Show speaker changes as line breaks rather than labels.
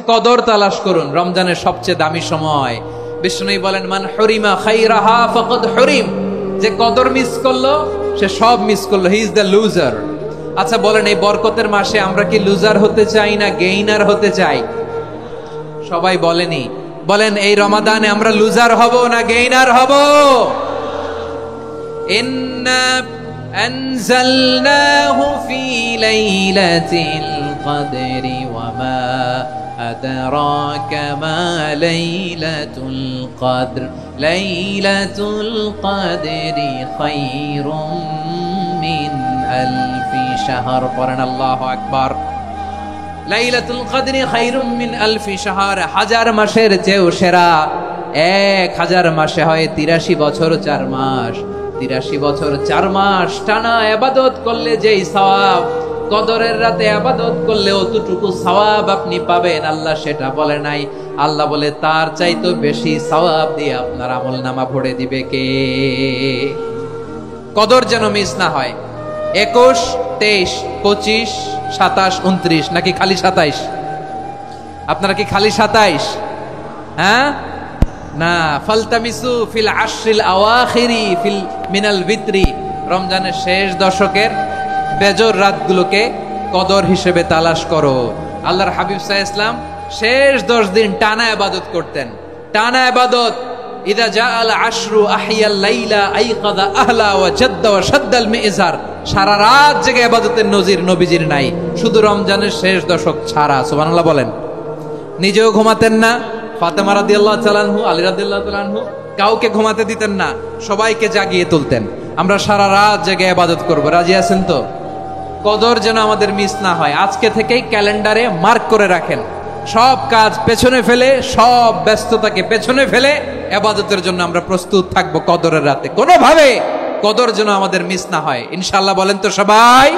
কদর তালাশ করুন, রমজানের সবচেয়ে দামি সময়। বিষ্ণু বলেন, মান হরিমা খাইরাহা ফাকাদ হরিম, যে কদর মিস করলো সে সব মিস করলো, হি ইজ দ্য লুজার। আচ্ছা বলেন, এই বরকতের মাসে আমরা কি লুজার হতে চাই না গেইনার হতে চাই? সবাই বলেনি, বলেন এই রমাদানে আমরা লুজার হব না গেইনার হব? ইন্না আনজালনাহু ফি লাইলাতিল কদরি ওয়া মা আদরাকা মা লাইলাতুল কদর লাইলাতুল কদরি খায়রুম মিন আলফি শাহর। পড়েন আল্লাহু আকবার। লাইলাতুল কদরি খায়রুম মিন আলফি শাহর, হাজার মাসের চেয়েও সেরা। 1000 মাসে হয় 83 বছর 4 মাস। 83 বছর 4 মাস টানা ইবাদত করলে যেই সওয়াব, কদরের রাতে ইবাদত করলে অতটুকু সওয়াব আপনি পাবেন, আল্লাহ সেটা বলে নাই। আল্লাহ বলে তার চাইতে বেশি সওয়াব দিয়ে আপনার আমলনামা ভরে দিবে কে? কদর যেন মিস না হয়। 21, 23, 25, 27, 29 নাকি খালি 27? আপনারা কি খালি 27? হ্যাঁ না, ফালতামিসু ফিল আশরিল আওয়াখিরি ফিল মিনাল ভিতরি, রমজানের শেষ দশকের বেজর রাতগুলোকে কদর হিসেবে তালাশ করো। আল্লাহর হাবিব সাল্লাল্লাহু আলাইহি ওয়াসাল্লাম শেষ 10 দিন টানা ইবাদত করতেন, টানা ইবাদত। ইদা জাআল আশরু আহিয়াল লাইলা আইকাদা আহলা ওয়া জাদ্দা ওয়া শাদ্দাল মিজার, সারা রাত জেগে ইবাদতের নজির নবীজির নাই, শুধু রমজানের শেষ দশক ছাড়া। সুবহানাল্লাহ বলেন। নিজেও ঘুমাতেন না, ফাতেমা রাদিয়াল্লাহু তাআলা আনহু, আলী রাদিয়াল্লাহু তাআলা আনহু কাউকে ঘুমাতে দিতেন না, সবাইকে জাগিয়ে তুলতেন। আমরা সারা রাত জেগে ইবাদত করব, রাজি আছেন তো? কদর যেন আমাদের মিস না হয়। আজকে থেকেই ক্যালেন্ডারে মার্ক করে রাখেন, সব কাজ পেছনে ফেলে, সব ব্যস্ততাকে পেছনে ফেলে ইবাদতের জন্য আমরা প্রস্তুত থাকবো কদরের রাতে। কোনোভাবে কদর যেন আমাদের মিস না হয়, ইনশাআল্লাহ। বলেন তো সবাই।